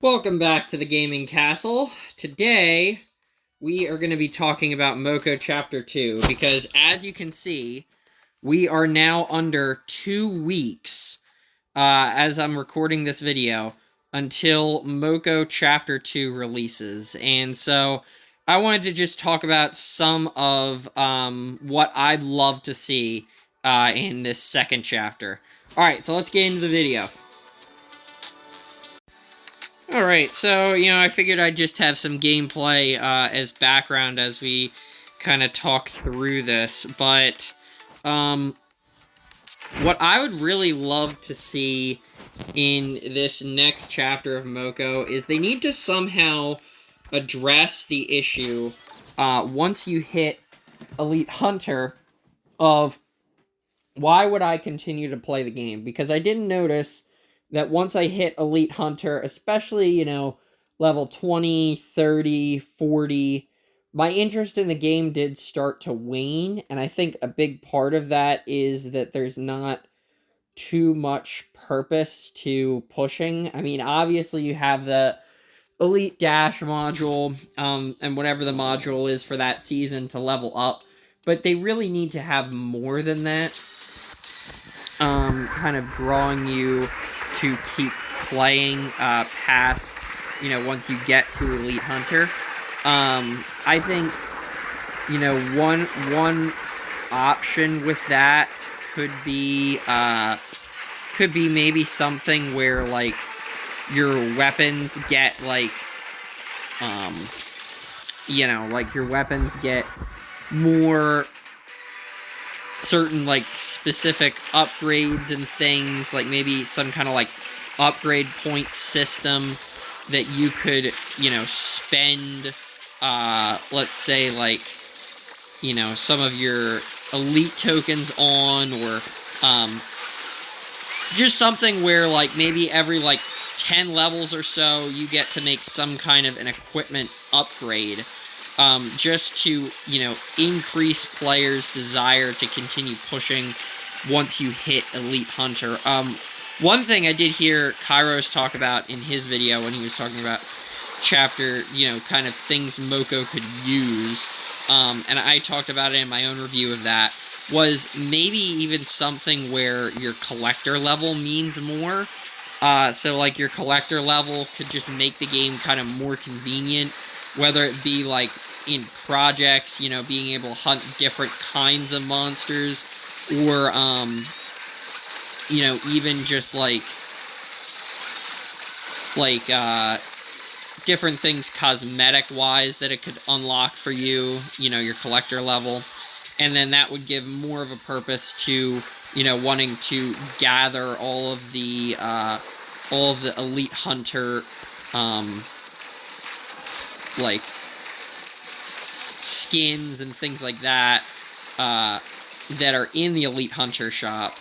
Welcome back to the Gaming Castle. Today, we are going to be talking about Moko Chapter 2, because as you can see, we are now under 2 weeks, as I'm recording this video, until Moko Chapter 2 releases. And so, I wanted to just talk about some of what I'd love to see in this second chapter. Alright, so let's get into the video. Alright, so, I figured I'd just have some gameplay as background as we kind of talk through this, but what I would really love to see in this next chapter of Moko is they need to somehow address the issue once you hit Elite Hunter of why would I continue to play the game, because I didn't notice that once I hit Elite Hunter, especially, level 20, 30, 40, my interest in the game did start to wane, and I think a big part of that is that there's not too much purpose to pushing. I mean, obviously you have the Elite Dash module, and whatever the module is for that season to level up, but they really need to have more than that, kind of drawing you to keep playing past, once you get to Elite Hunter. I think, one option with that could be maybe something where, like, your weapons get, like, your weapons get more certain, like, specific upgrades and things, like maybe some kind of, like, upgrade point system that you could, spend, let's say, like, some of your elite tokens on, or, just something where, like, maybe every, like, 10 levels or so, you get to make some kind of an equipment upgrade, just to, increase players' desire to continue pushing once you hit Elite Hunter. One thing I did hear Kairos talk about in his video when he was talking about chapter, kind of things Moko could use, and I talked about it in my own review of that, was maybe even something where your collector level means more. So, like, your collector level could just make the game kind of more convenient, whether it be, like, in projects, being able to hunt different kinds of monsters, or, even just, like, different things cosmetic-wise that it could unlock for you, your collector level. And then that would give more of a purpose to, wanting to gather all of the Elite Hunter, like, skins and things like that, that are in the Elite Hunter shop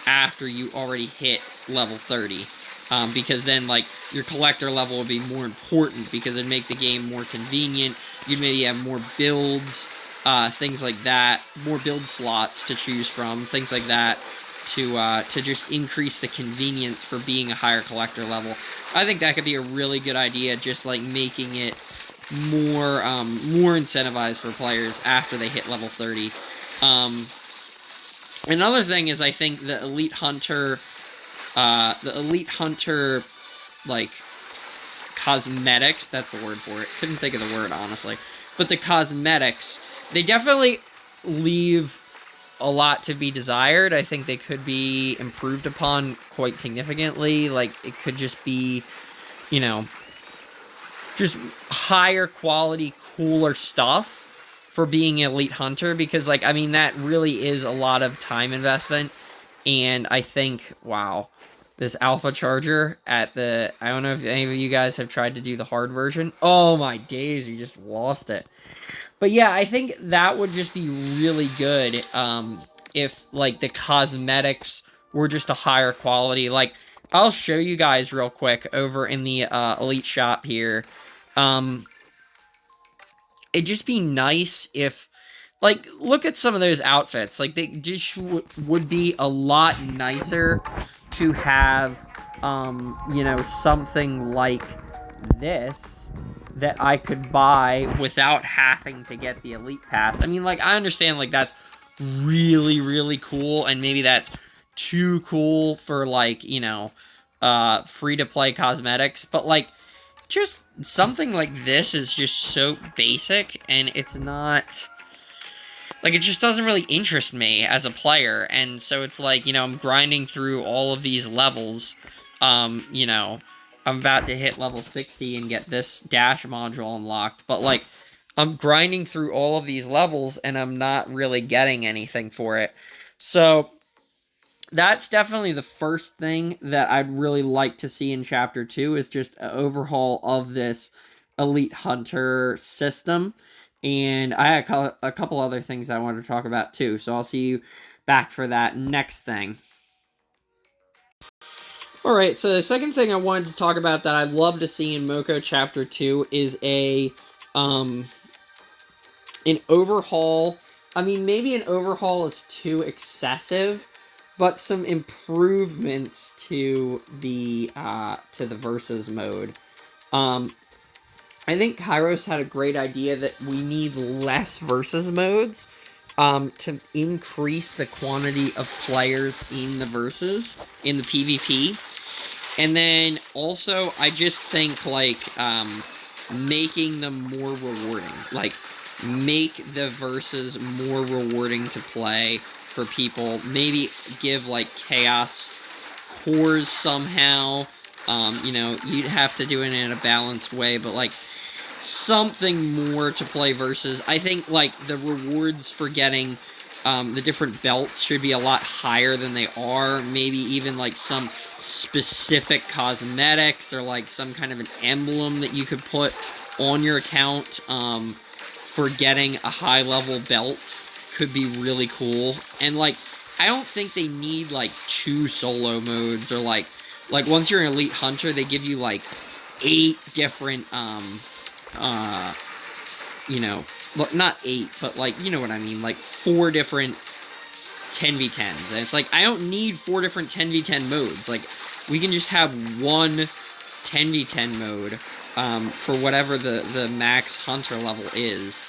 after you already hit level 30. Because then, like, your collector level would be more important, because it'd make the game more convenient. You'd maybe have more builds, things like that, more build slots to choose from, things like that, to just increase the convenience for being a higher collector level. I think that could be a really good idea, just, like, making it more incentivized for players after they hit level 30. Another thing is, I think the Elite Hunter, like, cosmetics, that's the word for it. Couldn't think of the word, honestly. But the cosmetics, they definitely leave a lot to be desired. I think they could be improved upon quite significantly. Like, it could just be, just higher quality, cooler stuff for being an Elite Hunter, because, like, I mean, that really is a lot of time investment, and I think, wow, this Alpha Charger at the, I don't know if any of you guys have tried to do the hard version. Oh my days, you just lost it. But yeah, I think that would just be really good, if, like, the cosmetics were just a higher quality. Like, I'll show you guys real quick over in the Elite shop here. It'd just be nice if, like, look at some of those outfits. Like, they just would be a lot nicer to have, something like this that I could buy without having to get the Elite Pass. I mean, like, I understand, like, that's really, really cool, and maybe that's too cool for, like, you know, free-to-play cosmetics, but, like, just something like this is just so basic, and it's not... Like, it just doesn't really interest me as a player, and so it's like, you know, I'm grinding through all of these levels, you know, I'm about to hit level 60 and get this dash module unlocked, but, like, I'm grinding through all of these levels, and I'm not really getting anything for it. So, that's definitely the first thing that I'd really like to see in Chapter 2, is just an overhaul of this Elite Hunter system. And I had a couple other things I wanted to talk about too, so I'll see you back for that next thing. Alright, so the second thing I wanted to talk about that I'd love to see in Moko Chapter 2 is an overhaul. I mean, maybe an overhaul is too excessive, but some improvements to the versus mode. I think Kairos had a great idea that we need less versus modes to increase the quantity of players in the versus, in the PvP. And then also, I just think, like, making them more rewarding. Like, make the versus more rewarding to play for people. Maybe give, like, chaos cores somehow. You know, you'd have to do it in a balanced way, but, like, something more to play versus. I think, like, the rewards for getting the different belts should be a lot higher than they are. Maybe even, like, some specific cosmetics or, like, some kind of an emblem that you could put on your account for getting a high-level belt could be really cool. And, like, I don't think they need, like, 2 solo modes or, like, once you're an Elite Hunter, they give you, like, 8 different, you know, well, not 8, but, like, you know what I mean, like, 4 different 10v10s, and it's like, I don't need 4 different 10v10 modes, like, we can just have one 10v10 mode, for whatever the max Hunter level is,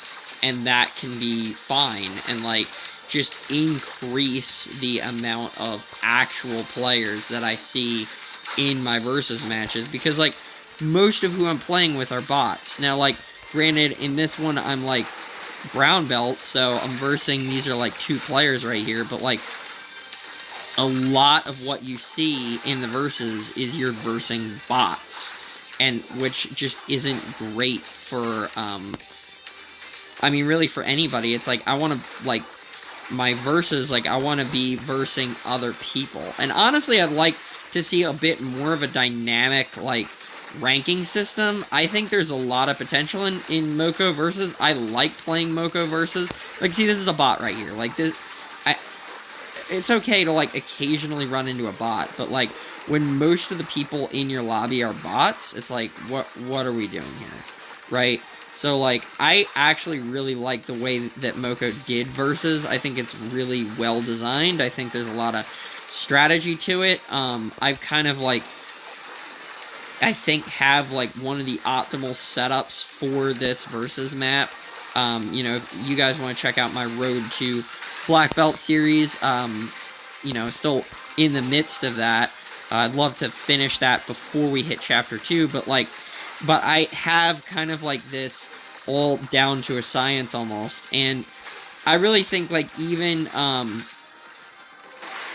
and that can be fine, and, like, just increase the amount of actual players that I see in my versus matches, because, like, most of who I'm playing with are bots. Now, like, granted, in this one, I'm, like, brown belt, so I'm versing, these are, like, 2 players right here, but, like, a lot of what you see in the verses is you're versing bots, and which just isn't great for, I mean, really for anybody. It's like, I want to, like, my verses, like, I want to be versing other people, and honestly, I'd like to see a bit more of a dynamic, like, ranking system. I think there's a lot of potential in Moko Versus. I like playing Moko Versus. Like, see, this is a bot right here. Like, it's okay to, like, occasionally run into a bot, but, like, when most of the people in your lobby are bots, it's like, what are we doing here? Right? So, like, I actually really like the way that Moko did Versus. I think it's really well designed. I think there's a lot of strategy to it. I've kind of, like, I think have, like, one of the optimal setups for this versus map. You know, if you guys want to check out my Road to Black Belt series, you know, still in the midst of that. I'd love to finish that before we hit Chapter 2, but I have kind of, like, this all down to a science almost, and I really think, like, even,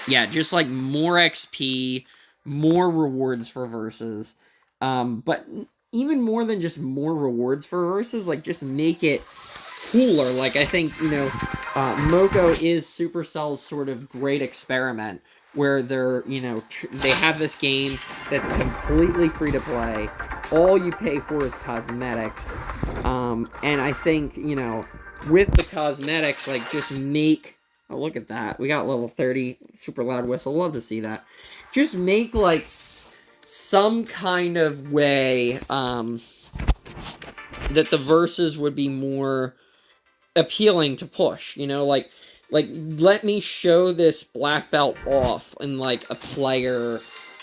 yeah, just, like, more XP, more rewards for versus, but even more than just more rewards for versus, like, just make it cooler. Like, I think, you know, Moko is Supercell's sort of great experiment, where they're, you know, they have this game that's completely free to play. All you pay for is cosmetics. And I think, you know, with the cosmetics, like, just make... Oh, look at that. We got level 30. Super loud whistle. Love to see that. Just make, like, some kind of way, that the verses would be more appealing to push, you know, like, let me show this black belt off in, like, a player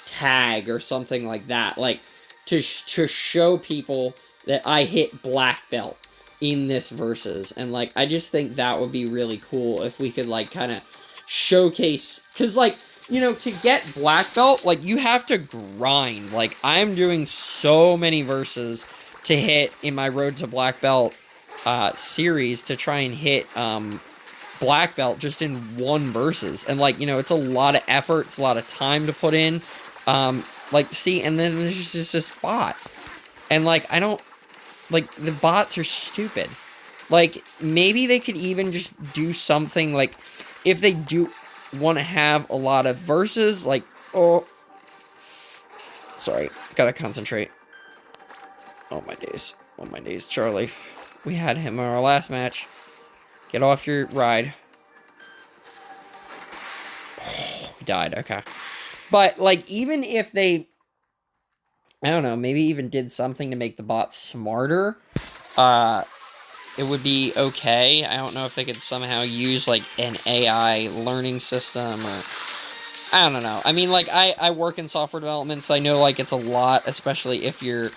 tag or something like that. Like, to show people that I hit black belt in this versus. And, like, I just think that would be really cool if we could, like, kind of showcase, because, like, you know, to get black belt, like, you have to grind. Like, I'm doing so many verses to hit in my Road to Black Belt series to try and hit black belt just in one versus. And, like, you know, it's a lot of effort, it's a lot of time to put in. Like, see, and then there's just this bot. And, like, I don't, like, the bots are stupid. Like, maybe they could even just do something, like, if they do want to have a lot of verses, like, oh, sorry, gotta concentrate. Oh my days, Charlie. We had him in our last match. Get off your ride. Oh, he died, okay. But, like, even if they, I don't know, maybe even did something to make the bot smarter, it would be okay. I don't know if they could somehow use, like, an AI learning system, or I don't know. I mean, like, I work in software development, so I know, like, it's a lot, especially if you're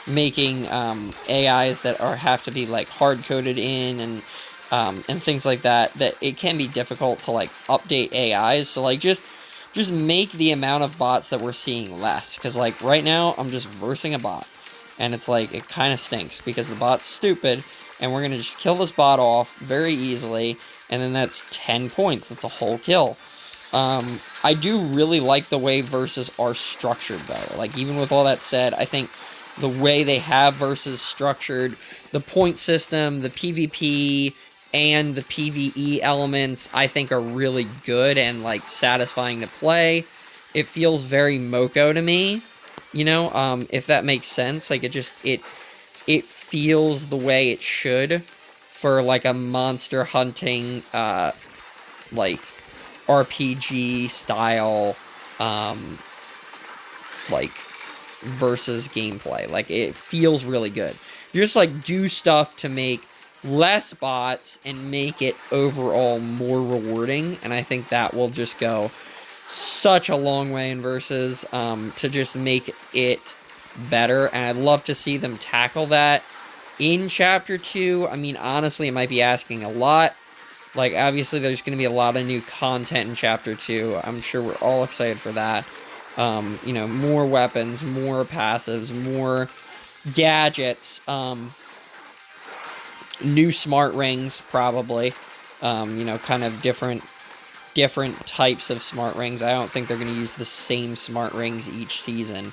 making AIs that have to be, like, hard-coded in and things like that, that it can be difficult to, like, update AIs. So, like, just make the amount of bots that we're seeing less. Because, like, right now, I'm just versing a bot. And it's, like, it kind of stinks, because the bot's stupid, and we're going to just kill this bot off very easily, and then that's 10 points. That's a whole kill. I do really like the way verses are structured, though. Like, even with all that said, I think the way they have verses structured, the point system, the PvP, and the PvE elements, I think are really good and, like, satisfying to play. It feels very Moko to me, you know, if that makes sense. Like, it feels the way it should for, like, a monster hunting, like, RPG style, like, versus gameplay. Like, it feels really good. You just, like, do stuff to make less bots and make it overall more rewarding, and I think that will just go such a long way in versus, to just make it better, and I'd love to see them tackle that in Chapter 2. I mean, honestly, it might be asking a lot. Like, obviously, there's going to be a lot of new content in Chapter 2. I'm sure we're all excited for that. You know, more weapons, more passives, more gadgets, new smart rings, probably. You know, kind of different types of smart rings. I don't think they're going to use the same smart rings each season.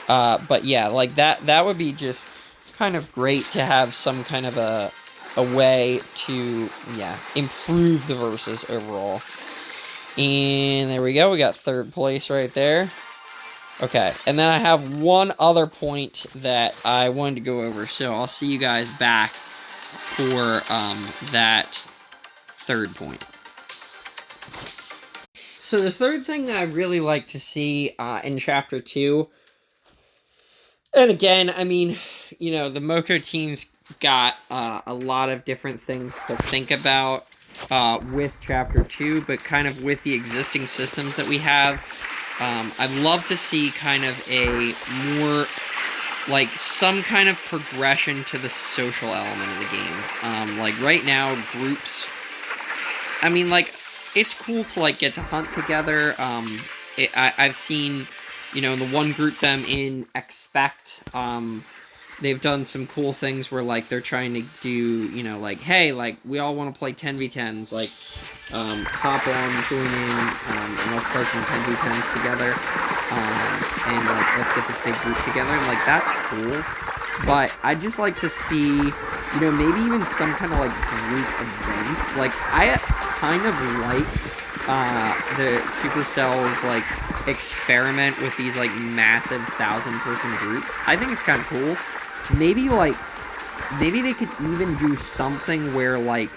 But yeah, like, that would be just kind of great to have some kind of a way to, yeah, improve the versus overall. And there we go, we got 3rd place right there. Okay, and then I have one other point that I wanted to go over, so I'll see you guys back for that 3rd point. So the 3rd thing that I really like to see in Chapter 2, and again, I mean, you know, the Moko team's got a lot of different things to think about with Chapter 2, but kind of with the existing systems that we have, I'd love to see kind of a more, like, some kind of progression to the social element of the game. Like, right now, groups, I mean, like, it's cool to, like, get to hunt together. I've seen, you know, the one group them in Expect, they've done some cool things where, like, they're trying to do, you know, like, hey, like, we all want to play 10v10s, like, hop on, join in, and let's play some 10v10s together, and, like, let's get this big group together, and, like, that's cool, but I'd just like to see, you know, maybe even some kind of, like, group events. Like, I kind of like, the Supercell's, like, experiment with these, like, massive 1,000-person groups. I think it's kind of cool. Maybe they could even do something where, like,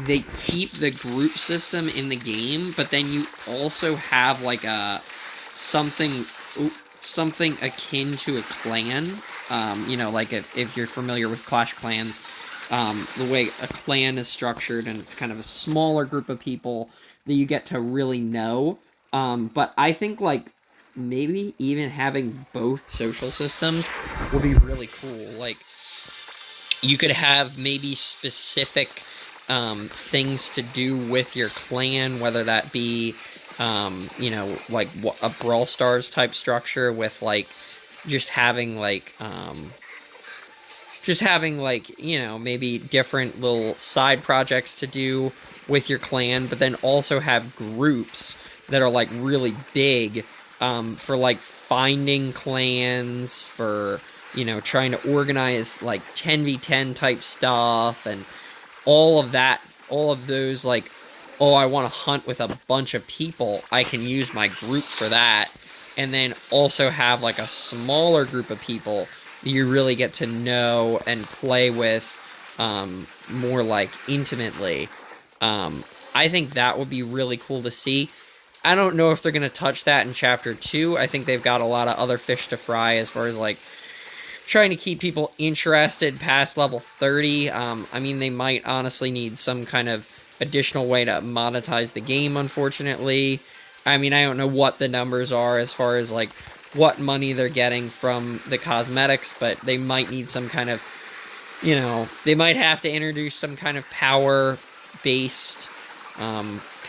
they keep the group system in the game, but then you also have, like, something akin to a clan. You know, like, if you're familiar with Clash of Clans, the way a clan is structured, and it's kind of a smaller group of people that you get to really know. But I think, like, maybe even having both social systems would be really cool. Like, you could have maybe specific things to do with your clan, whether that be, you know, like a Brawl Stars type structure with, like, just having, like, you know, maybe different little side projects to do with your clan, but then also have groups that are, like, really big, for, like, finding clans, for, you know, trying to organize, like, 10v10 type stuff, and all of that, all of those, like, oh, I want to hunt with a bunch of people, I can use my group for that, and then also have, like, a smaller group of people you really get to know and play with, more, like, intimately. I think that would be really cool to see. I don't know if they're going to touch that in Chapter 2. I think they've got a lot of other fish to fry as far as, like, trying to keep people interested past level 30. I mean, they might honestly need some kind of additional way to monetize the game, unfortunately. I mean, I don't know what the numbers are as far as, like, what money they're getting from the cosmetics, but they might need some kind of, you know, they might have to introduce some kind of power-based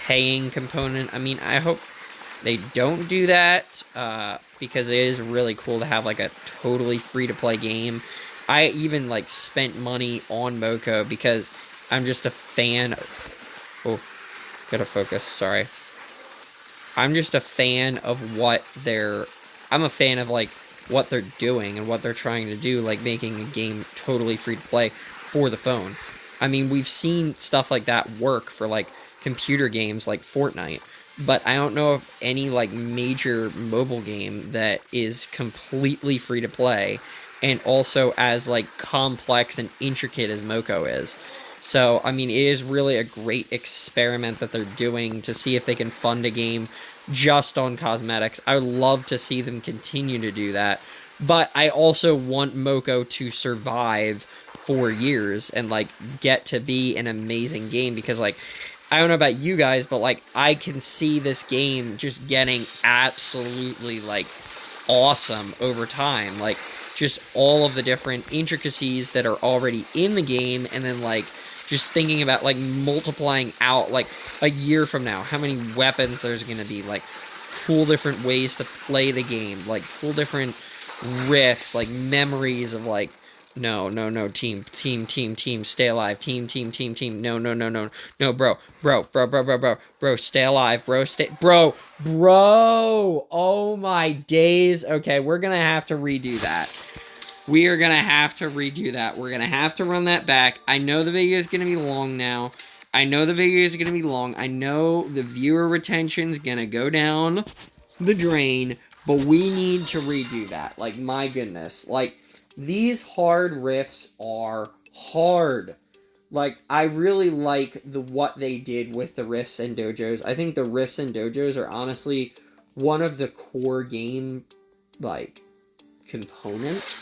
paying component. I mean, I hope they don't do that, because it is really cool to have, like, a totally free-to-play game. I even, like, spent money on Moko because I'm just a fan of... Oh, gotta focus, sorry. I'm just a fan of what they're... I'm a fan of, like, what they're doing and what they're trying to do, like, making a game totally free-to-play for the phone. I mean, we've seen stuff like that work for, like, computer games like Fortnite, but I don't know of any, like, major mobile game that is completely free-to-play and also as, like, complex and intricate as Moko is. So, I mean, it is really a great experiment that they're doing to see if they can fund a game just on cosmetics. I would love to see them continue to do that, but I also want Moko to survive for years and, like, get to be an amazing game, because, like, I don't know about you guys, but, like, I can see this game just getting absolutely, like, awesome over time. Like, just all of the different intricacies that are already in the game, and then, like, just thinking about, like, multiplying out, like, a year from now, how many weapons there's gonna be, like, cool different ways to play the game, like, cool different riffs, like, memories of, like, no, team, stay alive, team, no, bro, stay alive, bro, oh my days, okay, we're gonna have to redo that. We are going to have to redo that. We're going to have to run that back. I know the video is going to be long now. I know the video is going to be long. I know the viewer retention is going to go down the drain, but we need to redo that. Like, my goodness. Like, these hard riffs are hard. Like, I really like what they did with the riffs and dojos. I think the riffs and dojos are honestly one of the core game, like, components.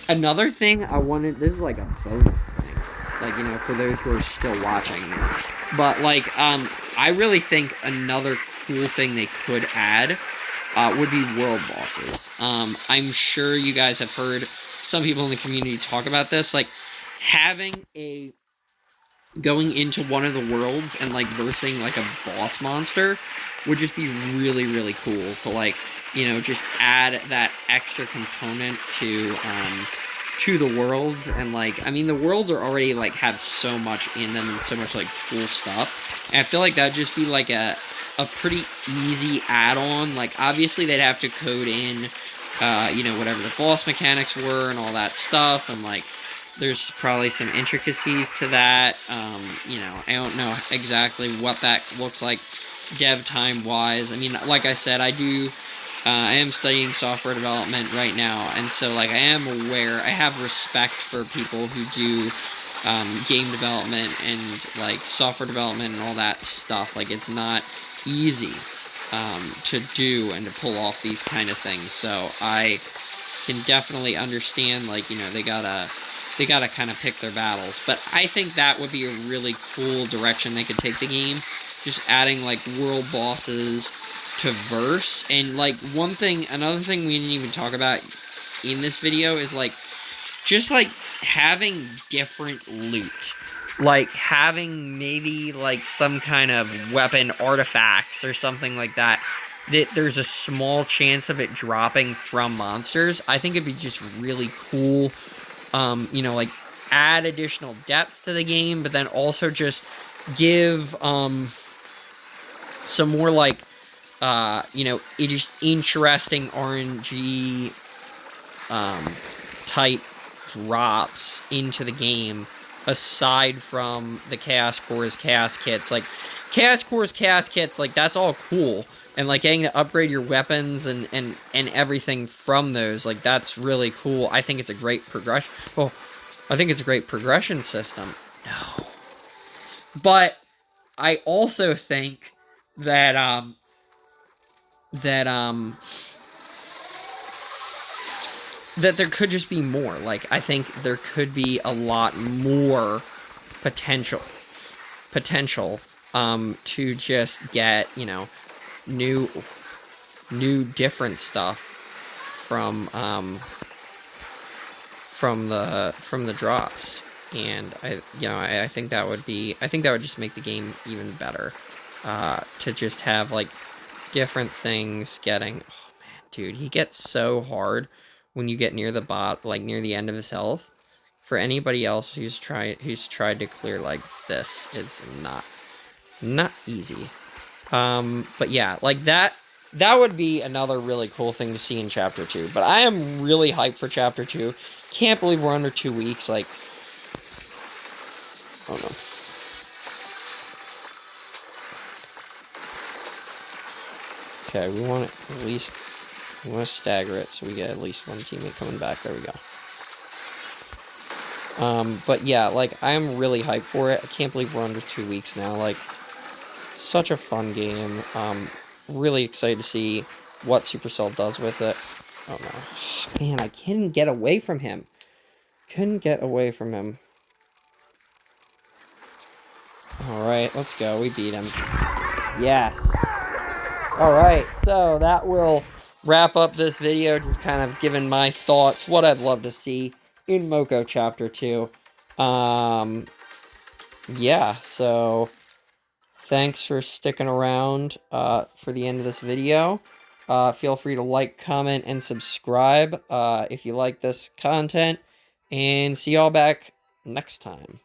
Another thing I wanted, this is like a bonus thing, like, you know, for those who are still watching me, but, like, I really think another cool thing they could add, would be world bosses. I'm sure you guys have heard some people in the community talk about this, like, going into one of the worlds and, like, versing, like, a boss monster would just be really, really cool to, like, you know, just add that extra component to the worlds. And, like, I mean, the worlds are already, like, have so much in them and so much, like, cool stuff. And I feel like that'd just be, like, a pretty easy add-on. Like, obviously they'd have to code in, you know, whatever the boss mechanics were and all that stuff. And, like, there's probably some intricacies to that. You know, I don't know exactly what that looks like dev time-wise. I mean, like I said, I am studying software development right now, and so, like, I am aware, I have respect for people who do game development and, like, software development and all that stuff. Like, it's not easy to do and to pull off these kind of things, so I can definitely understand, like, you know, they gotta kind of pick their battles. But I think that would be a really cool direction they could take the game, just adding, like, world bosses to verse. And, like, another thing we didn't even talk about in this video is, like, just, like, having different loot. Like, having maybe, like, some kind of weapon artifacts or something like that, that there's a small chance of it dropping from monsters. I think it'd be just really cool, you know, like, add additional depth to the game, but then also just give, some more, like, you know, just interesting RNG, type drops into the game, aside from the Chaos Cores Chaos Kits. Like, Chaos Cores Chaos Kits, like, that's all cool, and, like, getting to upgrade your weapons and everything from those, like, that's really cool. I think it's a great progression. Well, I think it's a great progression system. No. But I also think that, that there could just be more. Like, I think there could be a lot more potential, to just get, you know, new different stuff from the drops. And I think that would just make the game even better, to just have, like, different things getting. Oh man, dude, he gets so hard when you get near the near the end of his health. For anybody else who's tried to clear like this, it's not easy. But yeah, like that would be another really cool thing to see in Chapter 2. But I am really hyped for Chapter 2. Can't believe we're under 2 weeks. Like, oh no. Okay, we want to at least stagger it so we get at least one teammate coming back. There we go. But yeah, like, I'm really hyped for it. I can't believe we're under 2 weeks now. Like, such a fun game. Really excited to see what Supercell does with it. Oh no. Man, I couldn't get away from him. Alright, let's go. We beat him. Yes. Alright, so that will wrap up this video, just kind of giving my thoughts, what I'd love to see in Moko Chapter 2. Yeah, so thanks for sticking around for the end of this video. Feel free to like, comment, and subscribe if you like this content, and see y'all back next time.